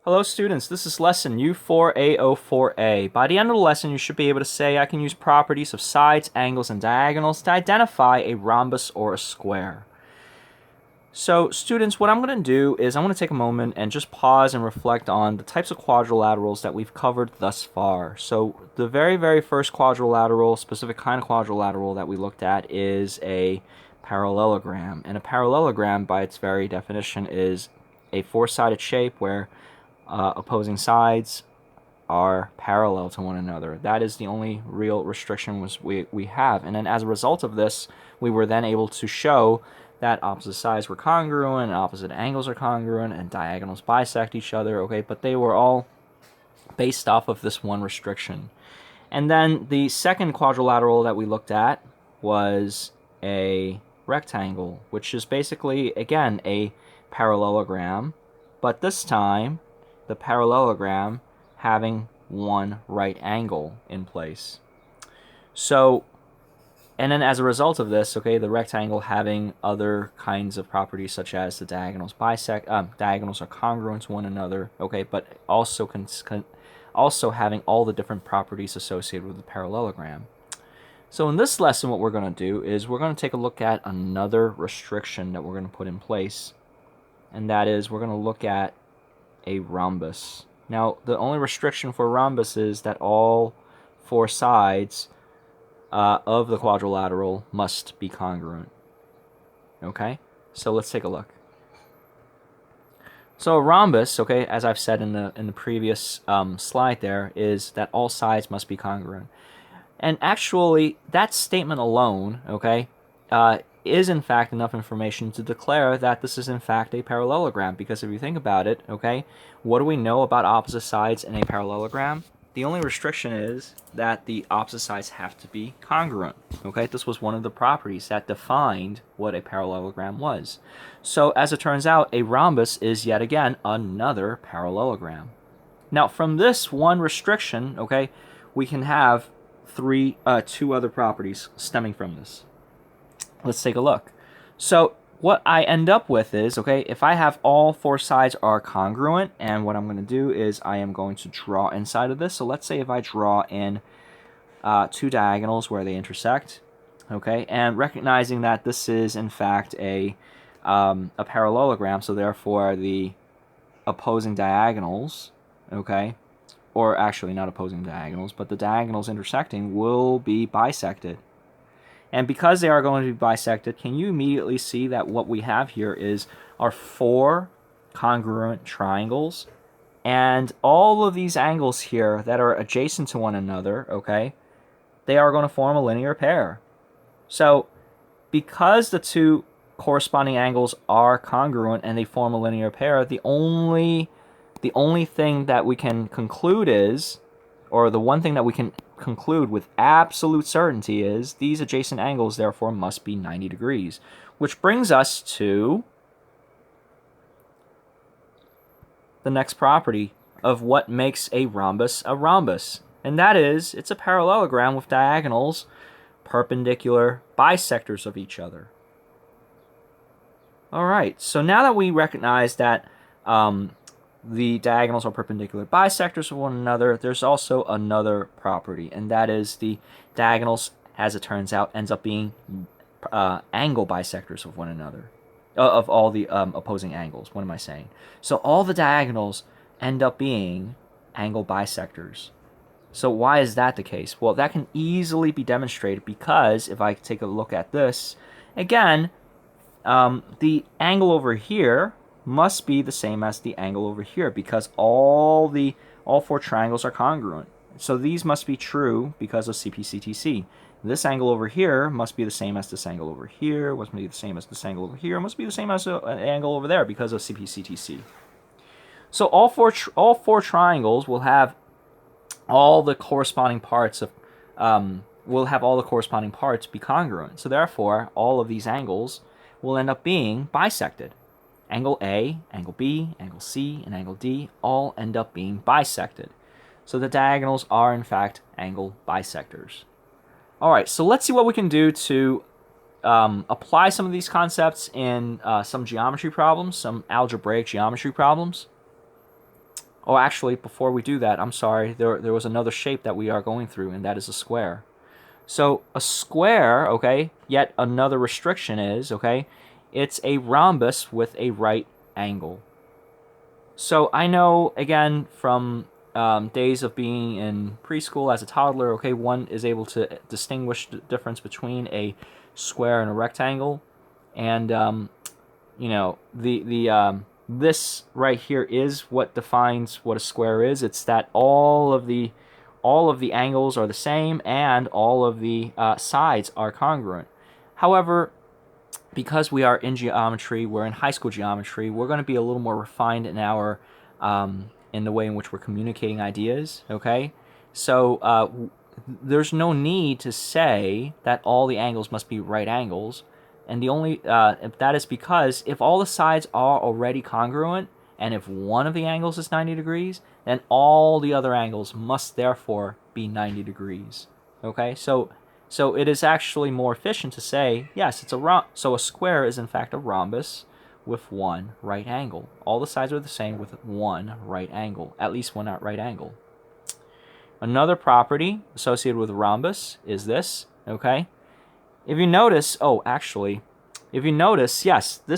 Hello students, this is lesson U4A04a. By the end of the lesson, you should be able to say I can use properties of sides, angles, and diagonals to identify a rhombus or a square. So students, what I'm going to do is I'm going to take a moment and just pause and reflect on the types of quadrilaterals that we've covered thus far. So the very first quadrilateral, specific kind of quadrilateral that we looked at is a parallelogram. And a parallelogram, by its very definition, is a four-sided shape where opposing sides are parallel to one another. That is the only real restriction we have. And then as a result of this, we were then able to show that opposite sides were congruent, and opposite angles are congruent, and diagonals bisect each other, okay? But they were all based off of this one restriction. And then the second quadrilateral that we looked at was a rectangle, which is basically, again, a parallelogram, but this time the parallelogram having one right angle in place. So, and then as a result of this, okay, the rectangle having other kinds of properties such as the diagonals diagonals are congruent to one another, okay, but also also having all the different properties associated with the parallelogram. So in this lesson, what we're going to do is we're going to take a look at another restriction that we're going to put in place, and that is we're going to look at a rhombus. Now, the only restriction for rhombus is that all four sides of the quadrilateral must be congruent. Okay, so let's take a look. So a rhombus, okay, as I've said in the previous slide, there is that all sides must be congruent, and actually that statement alone, okay, is in fact enough information to declare that this is in fact a parallelogram, because if you think about it, okay, what do we know about opposite sides in a parallelogram? The only restriction is that the opposite sides have to be congruent, okay? This was one of the properties that defined what a parallelogram was. So as it turns out, a rhombus is yet again another parallelogram. Now from this one restriction, okay, we can have two other properties stemming from this. Let's take a look. So what I end up with is, okay, if I have all four sides are congruent, and what I'm going to do is I am going to draw inside of this. So let's say if I draw in two diagonals where they intersect, okay, and recognizing that this is in fact a parallelogram, so therefore the opposing diagonals, okay, or actually not opposing diagonals, but the diagonals intersecting will be bisected. And because they are going to be bisected, can you immediately see that what we have here is our four congruent triangles, and all of these angles here that are adjacent to one another, okay, they are going to form a linear pair. So because the two corresponding angles are congruent and they form a linear pair, the only thing that we can conclude is, or the one thing that we can conclude with absolute certainty is, these adjacent angles therefore must be 90 degrees, which brings us to the next property of what makes a rhombus, and that is it's a parallelogram with diagonals perpendicular bisectors of each other. Alright, so now that we recognize that the diagonals are perpendicular bisectors of one another, there's also another property, and that is the diagonals, as it turns out, ends up being angle bisectors of one another, of all the opposing angles. What am I saying? So all the diagonals end up being angle bisectors. So why is that the case? Well, that can easily be demonstrated because if I take a look at this, again, the angle over here must be the same as the angle over here, because all four triangles are congruent. So these must be true because of CP/CTC. This angle over here must be the same as this angle over here, must be the same as this angle over here, must be the same as the angle over there because of CP/CTC. So all four triangles will have all the corresponding parts of be congruent. So therefore, all of these angles will end up being bisected. Angle A, angle B, angle C, and angle D all end up being bisected. So the diagonals are, in fact, angle bisectors. All right, so let's see what we can do to apply some of these concepts in some geometry problems, some algebraic geometry problems. Oh, actually, before we do that, I'm sorry, there was another shape that we are going through, and that is a square. So a square, okay, yet another restriction is, okay, it's a rhombus with a right angle. So I know, again, from days of being in preschool as a toddler, okay, one is able to distinguish the difference between a square and a rectangle. And, this right here is what defines what a square is. It's that all of the angles are the same and all of the sides are congruent. However, because we are in geometry, we're in high school geometry, we're going to be a little more refined in our in the way in which we're communicating ideas. Okay, so there's no need to say that all the angles must be right angles, and the only that is because if all the sides are already congruent, and if one of the angles is 90 degrees, then all the other angles must therefore be 90 degrees. Okay, so it is actually more efficient to say, yes, it's so a square is in fact a rhombus with one right angle. All the sides are the same with one right angle, at least one right angle. Another property associated with a rhombus is this, okay? If you notice, if you notice, yes, the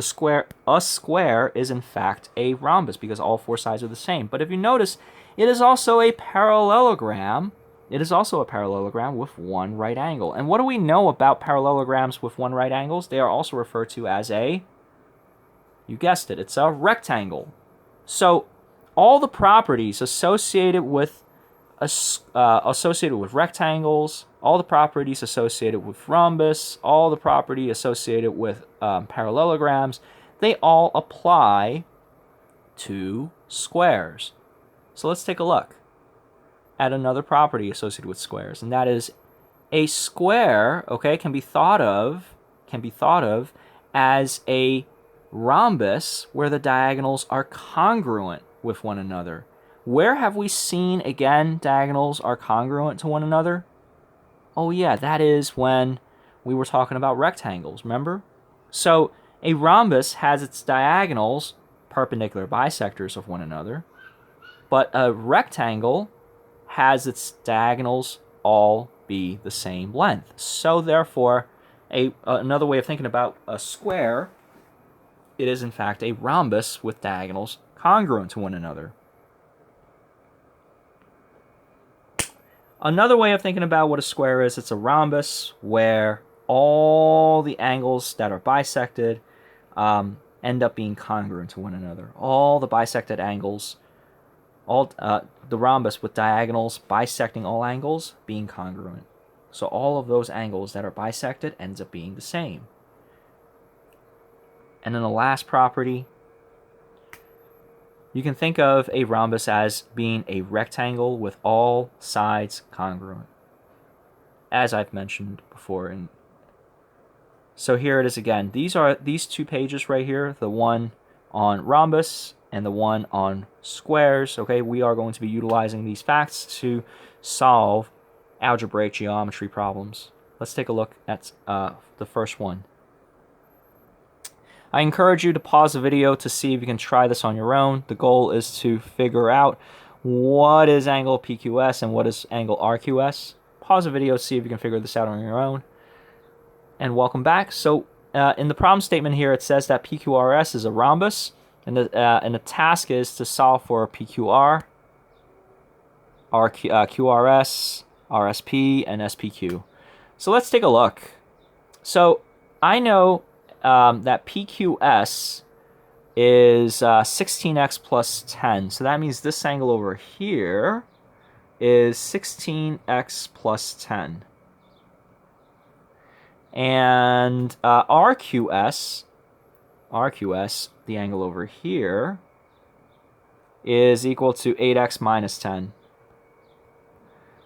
square, a square is in fact a rhombus because all four sides are the same. But if you notice, it is also a parallelogram. It is also a parallelogram with one right angle. And what do we know about parallelograms with one right angles? They are also referred to as you guessed it, it's a rectangle. So all the properties associated with rectangles, all the properties associated with rhombus, all the property associated with parallelograms, they all apply to squares. So let's take a look at another property associated with squares, and that is a square, okay, can be thought of as a rhombus where the diagonals are congruent with one another. Where have we seen, again, diagonals are congruent to one another? Oh yeah, that is when we were talking about rectangles, remember? So a rhombus has its diagonals perpendicular bisectors of one another, but a rectangle has its diagonals all be the same length. So therefore, another way of thinking about a square, it is in fact a rhombus with diagonals congruent to one another. Another way of thinking about what a square is, it's a rhombus where all the angles that are bisected end up being congruent to one another. All the bisected angles, the rhombus with diagonals bisecting all angles being congruent. So all of those angles that are bisected ends up being the same. And then the last property, you can think of a rhombus as being a rectangle with all sides congruent, as I've mentioned before. And so here it is again. These two pages right here, the one on rhombus and the one on squares. Okay, we are going to be utilizing these facts to solve algebraic geometry problems. Let's take a look at the first one. I encourage you to pause the video to see if you can try this on your own. The goal is to figure out what is angle PQS and what is angle RQS. Pause the video to see if you can figure this out on your own. And welcome back. So in the problem statement here, it says that PQRS is a rhombus, and the task is to solve for PQR, QRS, RSP, and SPQ. So let's take a look. So I know that PQS is 16x plus 10. So that means this angle over here is 16x plus 10. And RQS, the angle over here, is equal to 8x minus 10.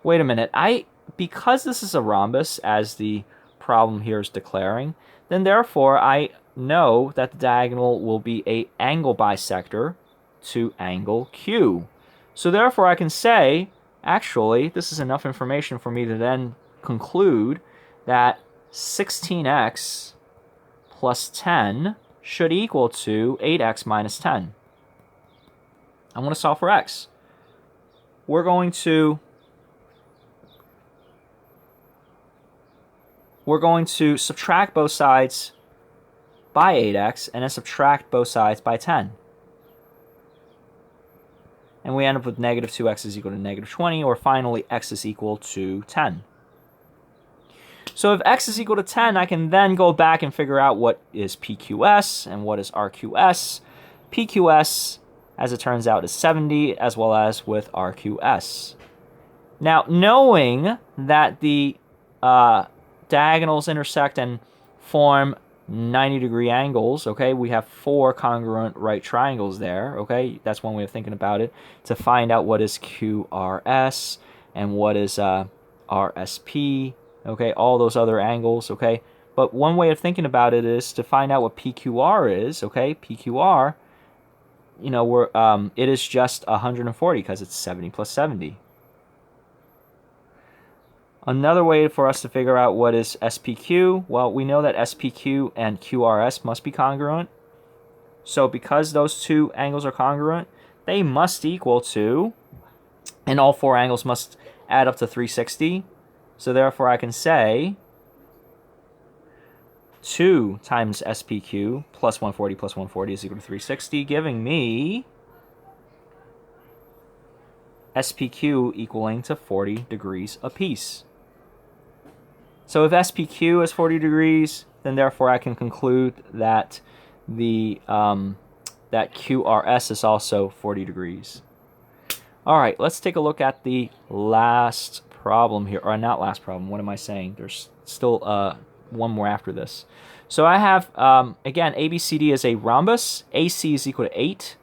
Wait a minute. Because this is a rhombus, as the problem here is declaring, then therefore I know that the diagonal will be an angle bisector to angle Q. So therefore I can say, actually, this is enough information for me to then conclude that 16x plus 10 should equal to 8x minus 10. I want to solve for x. We're going to subtract both sides by 8x and then subtract both sides by 10. And we end up with negative 2x is equal to negative 20, or finally x is equal to 10. So if x is equal to 10, I can then go back and figure out what is PQS and what is RQS. PQS, as it turns out, is 70, as well as with RQS. Now, knowing that the diagonals intersect and form 90-degree angles, okay, we have 4 congruent right triangles there, okay, that's one way of thinking about it, to find out what is QRS and what is RSP, okay, all those other angles, okay. But one way of thinking about it is to find out what PQR is, okay. PQR, you know, it is just 140 because it's 70 plus 70. Another way for us to figure out what is SPQ, well, we know that SPQ and QRS must be congruent. So because those two angles are congruent, they must equal to, and all 4 angles must add up to 360. So therefore I can say 2 times SPQ plus 140 is equal to 360, giving me SPQ equaling to 40 degrees apiece. So if SPQ is 40 degrees, then therefore I can conclude that the that QRS is also 40 degrees. All right, let's take a look at the last problem here, or not last problem. What am I saying? There's still one more after this. So I have again, ABCD is a rhombus. AC is equal to 8.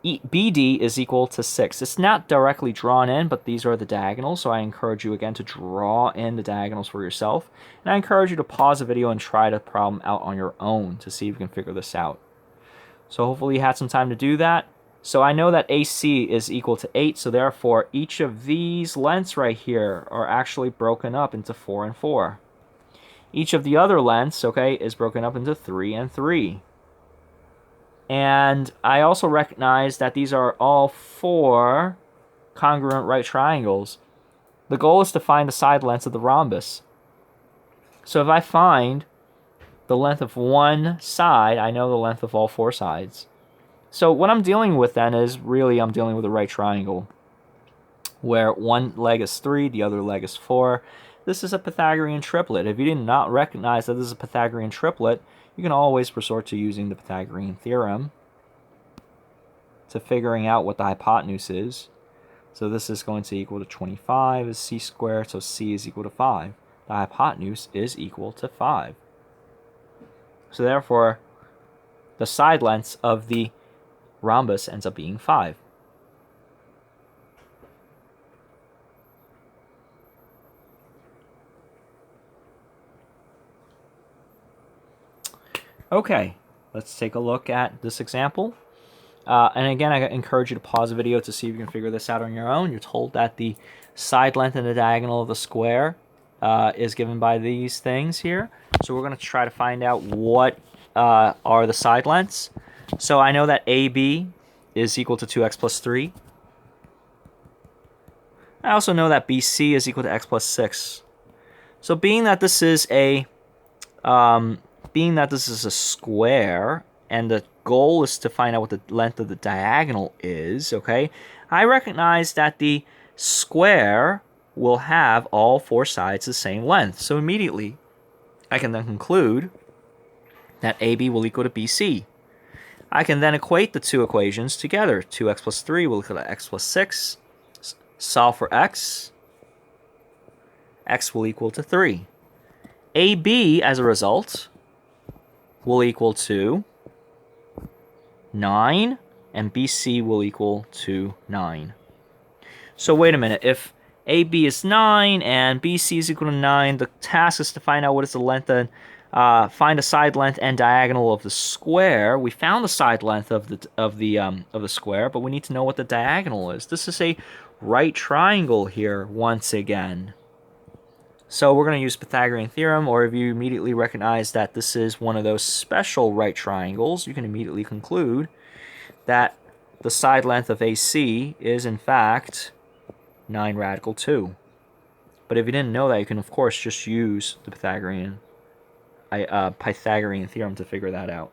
BD is equal to 6. It's not directly drawn in, but these are the diagonals, so I encourage you again to draw in the diagonals for yourself. And I encourage you to pause the video and try the problem out on your own to see if you can figure this out. So hopefully you had some time to do that. So I know that AC is equal to 8, so therefore each of these lengths right here are actually broken up into 4 and 4. Each of the other lengths, okay, is broken up into 3 and 3. And I also recognize that these are all 4 congruent right triangles. The goal is to find the side lengths of the rhombus. So if I find the length of one side, I know the length of all 4 sides. So what I'm dealing with then is really I'm dealing with a right triangle where one leg is 3, the other leg is 4. This is a Pythagorean triplet. If you did not recognize that this is a Pythagorean triplet, you can always resort to using the Pythagorean theorem to figuring out what the hypotenuse is. So this is going to equal to 25 is c squared, so c is equal to 5. The hypotenuse is equal to 5. So therefore, the side lengths of the rhombus ends up being 5. Okay, let's take a look at this example. And again, I encourage you to pause the video to see if you can figure this out on your own. You're told that the side length and the diagonal of the square is given by these things here. So we're going to try to find out what are the side lengths. So I know that AB is equal to 2x plus 3. I also know that BC is equal to x plus 6. So being that this is a square, and the goal is to find out what the length of the diagonal is, okay, I recognize that the square will have all 4 sides the same length. So immediately, I can then conclude that AB will equal to BC. I can then equate the 2 equations together. 2x plus 3 will equal to x plus 6. Solve for x. X will equal to 3. AB, as a result, will equal to 9, and BC will equal to 9. So wait a minute, if AB is 9 and BC is equal to 9, the task is to find out what is the length and find the side length and diagonal of the square. We found the side length of the square, but we need to know what the diagonal is. This is a right triangle here once again. So we're going to use Pythagorean theorem, or if you immediately recognize that this is one of those special right triangles, you can immediately conclude that the side length of AC is, in fact, 9 radical 2. But if you didn't know that, you can, of course, just use the Pythagorean theorem to figure that out.